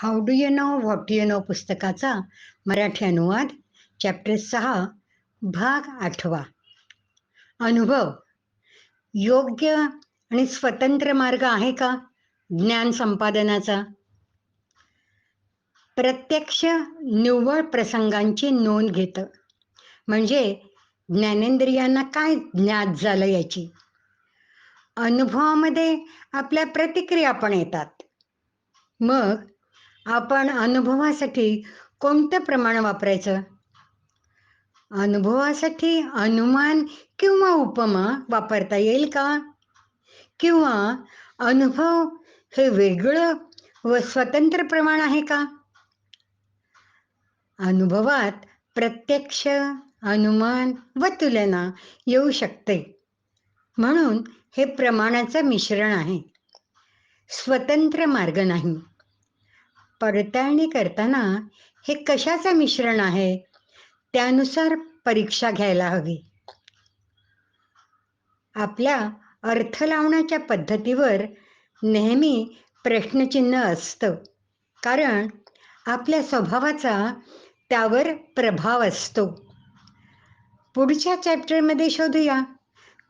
How do you know what you know पुस्तकाचा मराठी अनुवाद chapter 6 भाग 8. अनुभव. योग्य आणि स्वतंत्र मार्ग आहे का ज्ञान संपादनाचा? प्रत्यक्ष निव्वळ प्रसंगांची नोंद घेतं, म्हणजे ज्ञानेंद्रियांना काय ज्ञात झालं याची. अनुभवामध्ये आपल्या प्रतिक्रिया पण येतात. मग आपण अनुभवासाठी कोणतं प्रमाण वापरायचं? अनुभवासाठी अनुमान किंवा उपमा वापरता येईल का? किंवा अनुभव हे वेगळं व स्वतंत्र प्रमाण आहे का? अनुभवात प्रत्यक्ष, अनुमान व तुलना येऊ शकते, म्हणून हे प्रमाणाचं मिश्रण आहे, स्वतंत्र मार्ग नाही. पडताळणी करताना हे कशाचं मिश्रण आहे त्यानुसार परीक्षा घ्यायला हवी. आपल्या अर्थ लावण्याच्या पद्धतीवर नेहमी प्रश्नचिन्ह असतं, कारण आपल्या स्वभावाचा त्यावर प्रभाव असतो. पुढच्या चॅप्टरमध्ये शोधूया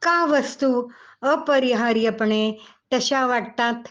का वस्तू अपरिहार्यपणे तशा वाटतात.